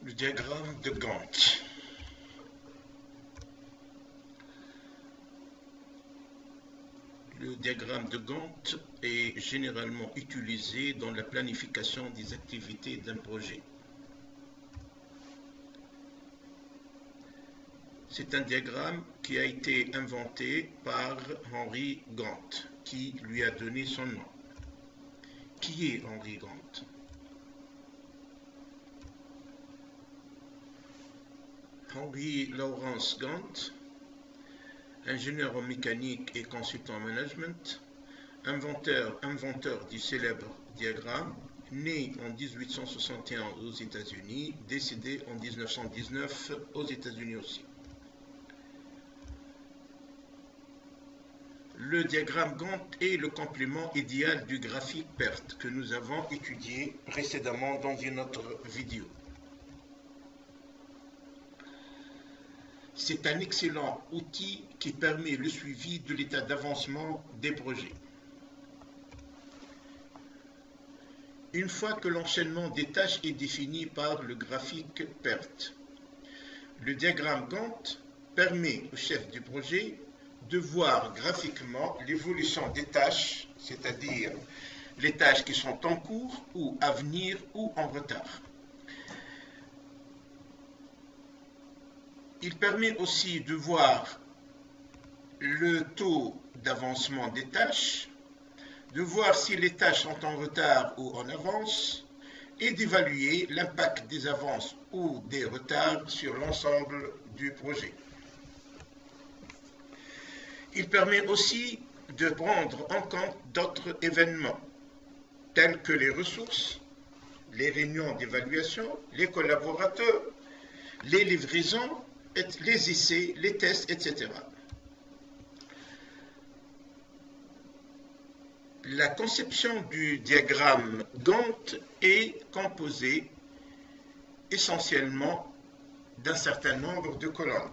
Le diagramme de Gantt. Le diagramme de Gantt est généralement utilisé dans la planification des activités d'un projet. C'est un diagramme qui a été inventé par Henry Gantt, qui lui a donné son nom. Qui est Henry Gantt? Henry Lawrence Gantt, ingénieur en mécanique et consultant en management, inventeur du célèbre diagramme, né en 1861 aux États-Unis, décédé en 1919 aux États-Unis aussi. Le diagramme Gantt est le complément idéal du graphique PERT que nous avons étudié précédemment dans une autre vidéo. C'est un excellent outil qui permet le suivi de l'état d'avancement des projets. Une fois que l'enchaînement des tâches est défini par le graphique PERT, le diagramme Gantt permet au chef du projet de voir graphiquement l'évolution des tâches, c'est-à-dire les tâches qui sont en cours ou à venir ou en retard. Il permet aussi de voir le taux d'avancement des tâches, de voir si les tâches sont en retard ou en avance, et d'évaluer l'impact des avances ou des retards sur l'ensemble du projet. Il permet aussi de prendre en compte d'autres événements, tels que les ressources, les réunions d'évaluation, les collaborateurs, les livraisons, les essais, les tests, etc. La conception du diagramme Gantt est composée essentiellement d'un certain nombre de colonnes.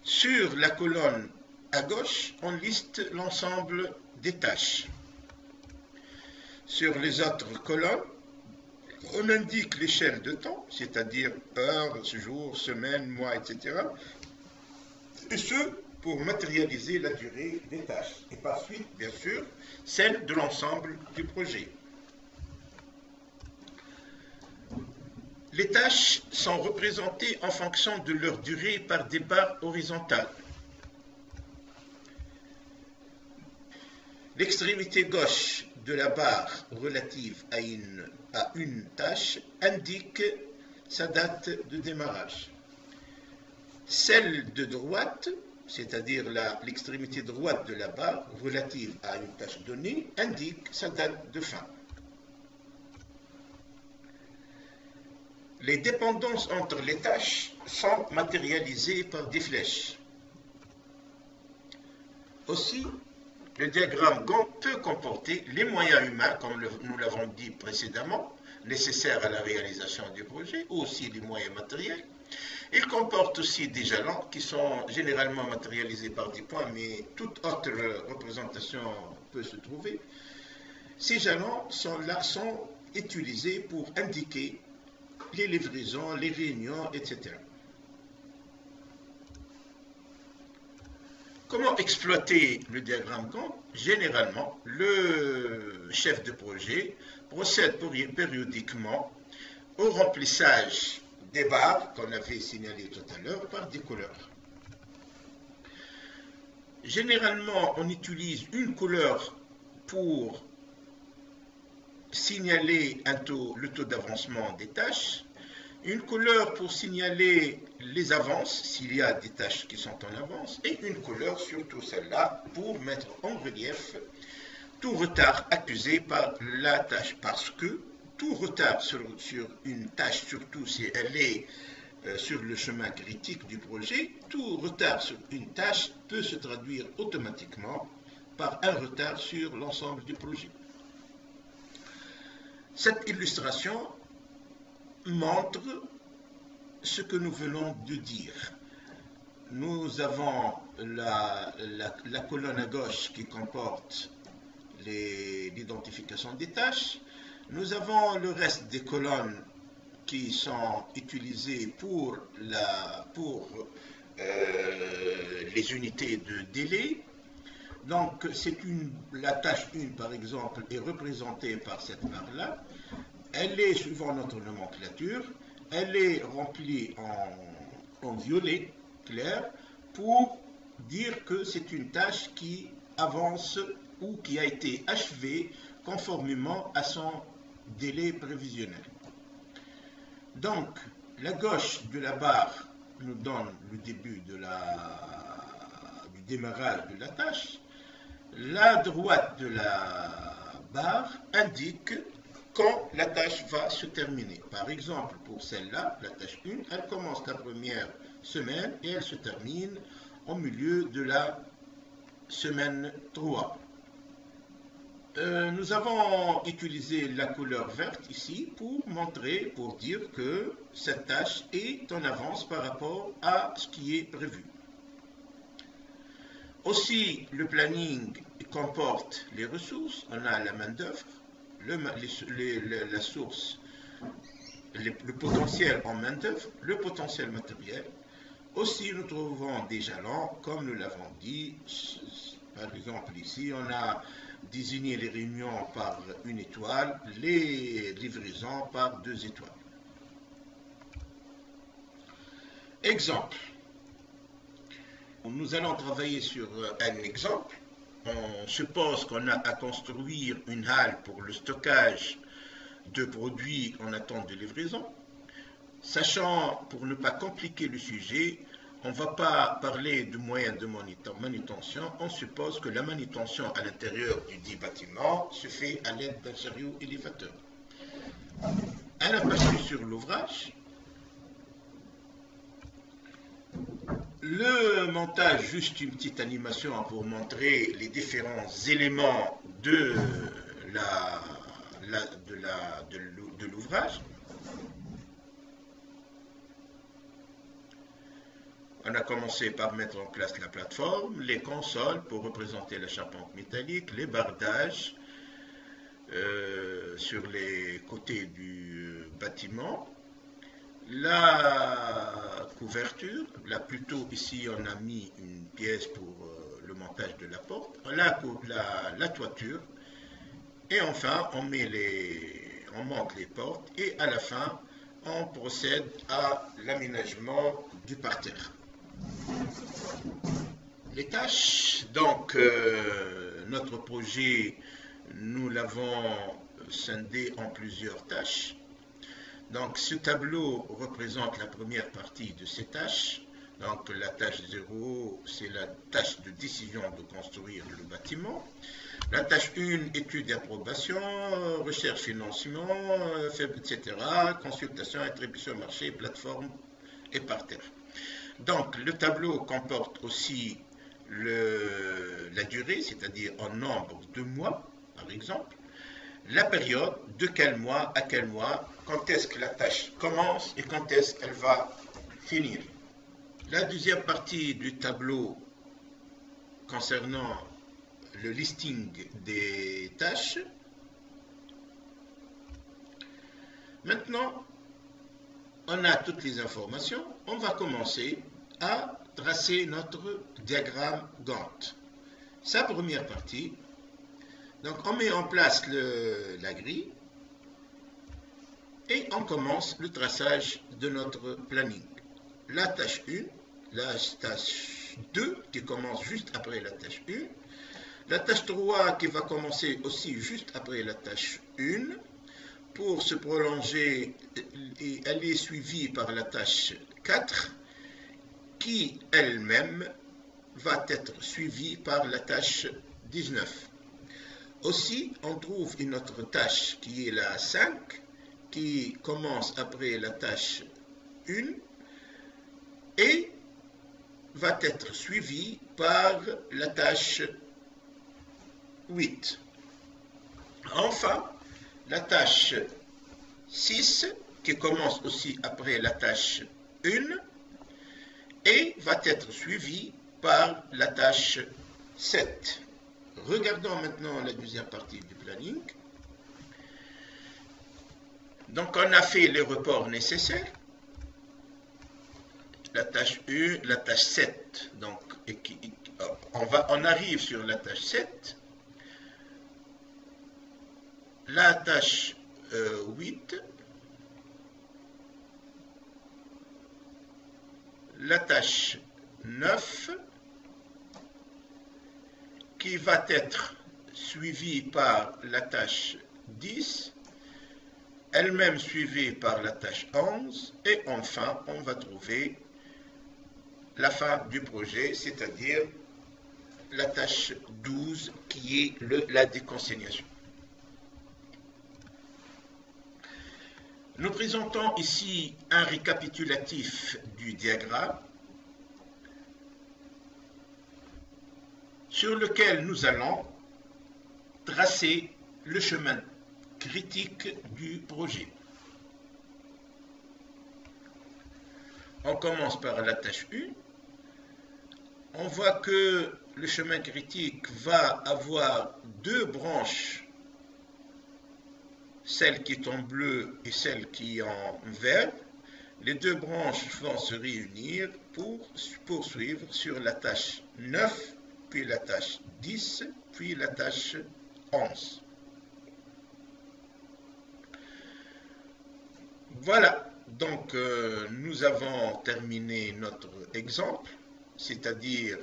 Sur la colonne à gauche, on liste l'ensemble des tâches. Sur les autres colonnes, on indique l'échelle de temps, c'est-à-dire heure, jour, semaine, mois, etc. Et ce, pour matérialiser la durée des tâches. Et par suite, bien sûr, celle de l'ensemble du projet. Les tâches sont représentées en fonction de leur durée par des barres horizontales. L'extrémité gauche de la barre relative à une tâche indique sa date de démarrage. Celle de droite, c'est-à-dire l'extrémité droite de la barre relative à une tâche donnée, indique sa date de fin. Les dépendances entre les tâches sont matérialisées par des flèches. Aussi, le diagramme Gantt peut comporter les moyens humains, comme nous l'avons dit précédemment, nécessaires à la réalisation du projet, ou aussi les moyens matériels. Il comporte aussi des jalons qui sont généralement matérialisés par des points, mais toute autre représentation peut se trouver. Ces jalons sont utilisés pour indiquer les livraisons, les réunions, etc. Comment exploiter le diagramme Gantt? Généralement, le chef de projet procède périodiquement au remplissage des barres qu'on avait signalées tout à l'heure par des couleurs. Généralement, on utilise une couleur pour signaler le taux d'avancement des tâches, une couleur pour signaler les avances, s'il y a des tâches qui sont en avance, et une couleur, surtout celle-là, pour mettre en relief tout retard accusé par la tâche. Parce que tout retard sur une tâche, surtout si elle est sur le chemin critique du projet, tout retard sur une tâche peut se traduire automatiquement par un retard sur l'ensemble du projet. Cette illustration montre ce que nous venons de dire. Nous avons la colonne à gauche qui comporte l'identification des tâches. Nous avons le reste des colonnes qui sont utilisés pour les unités de délai. Donc, la tâche 1, par exemple, est représentée par cette barre-là. Elle est, suivant notre nomenclature, elle est remplie en violet clair pour dire que c'est une tâche qui avance ou qui a été achevée conformément à son délai prévisionnel. Donc, la gauche de la barre nous donne le début du démarrage de la tâche. La droite de la barre indique quand la tâche va se terminer. Par exemple, pour celle-là, la tâche 1, elle commence la première semaine et elle se termine au milieu de la semaine 3. Nous avons utilisé la couleur verte ici pour dire que cette tâche est en avance par rapport à ce qui est prévu. Aussi, le planning comporte les ressources. On a la main-d'œuvre, la source, le potentiel en main-d'œuvre, le potentiel matériel. Aussi, nous trouvons des jalons, comme nous l'avons dit. Par exemple, ici, on a désigné les réunions par une étoile, les livraisons par 2 étoiles. Exemple. Nous allons travailler sur un exemple. On suppose qu'on a à construire une halle pour le stockage de produits en attente de livraison. Sachant, pour ne pas compliquer le sujet, on ne va pas parler de moyens de manutention. On suppose que la manutention à l'intérieur du dit bâtiment se fait à l'aide d'un chariot élévateur. Un aperçu sur l'ouvrage. Le montage, juste une petite animation pour montrer les différents éléments de l'ouvrage. On a commencé par mettre en place la plateforme, les consoles pour représenter la charpente métallique, les bardages sur les côtés du bâtiment, la couverture, là plutôt ici on a mis une pièce pour le montage de la porte, la toiture, et enfin on monte les portes et à la fin on procède à l'aménagement du parterre. Les tâches, donc notre projet, nous l'avons scindé en plusieurs tâches. Donc ce tableau représente la première partie de ces tâches. Donc la tâche 0, c'est la tâche de décision de construire le bâtiment. La tâche 1, étude et approbation, recherche, financement, etc. Consultation, attribution marché, plateforme et parterre. Donc le tableau comporte aussi la durée, c'est-à-dire en nombre de mois, par exemple. La période, de quel mois à quel mois, quand est-ce que la tâche commence et quand est-ce qu'elle va finir. La deuxième partie du tableau concernant le listing des tâches. Maintenant, on a toutes les informations. On va commencer à tracer notre diagramme Gantt. Sa première partie. Donc, on met en place la grille et on commence le traçage de notre planning. La tâche 1, la tâche 2 qui commence juste après la tâche 1, la tâche 3 qui va commencer aussi juste après la tâche 1 pour se prolonger et elle est suivie par la tâche 4 qui elle-même va être suivie par la tâche 19. Aussi, on trouve une autre tâche qui est la 5, qui commence après la tâche 1 et va être suivie par la tâche 8. Enfin, la tâche 6, qui commence aussi après la tâche 1 et va être suivie par la tâche 7. Regardons maintenant la deuxième partie du planning. Donc on a fait les reports nécessaires. La tâche 1, la tâche 7. Donc on arrive sur la tâche 7. La tâche 8. La tâche 9 qui va être suivie par la tâche 10, elle-même suivie par la tâche 11, et enfin on va trouver la fin du projet, c'est-à-dire la tâche 12 qui est la déconsignation. Nous présentons ici un récapitulatif du diagramme sur lequel nous allons tracer le chemin critique du projet. On commence par la tâche 1. On voit que le chemin critique va avoir deux branches, celle qui est en bleu et celle qui est en vert. Les deux branches vont se réunir pour poursuivre sur la tâche 9, puis la tâche 10, puis la tâche 11. Voilà, donc nous avons terminé notre exemple, c'est-à-dire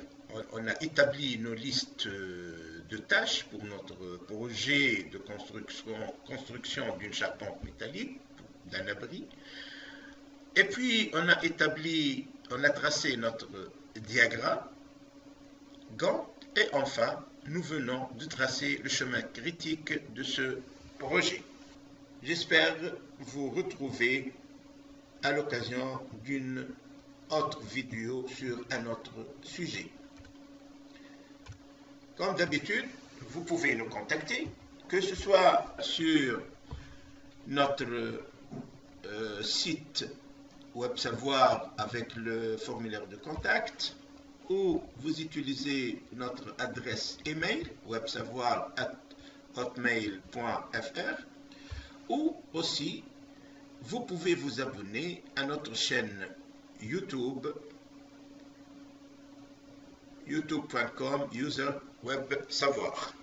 on a établi nos listes de tâches pour notre projet de construction d'une charpente métallique, d'un abri. Et puis on a tracé notre diagramme Gantt, et enfin nous venons de tracer le chemin critique de ce projet. J'espère vous retrouver à l'occasion d'une autre vidéo sur un autre sujet. Comme d'habitude, vous pouvez nous contacter, que ce soit sur notre site WebSavoir avec le formulaire de contact, ou vous utilisez notre adresse email websavoir@hotmail.fr, ou aussi vous pouvez vous abonner à notre chaîne YouTube, youtube.com/user-web-savoir.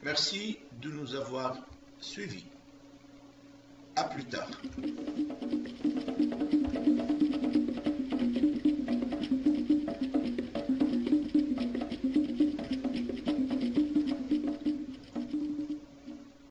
Merci de nous avoir suivis. À plus tard.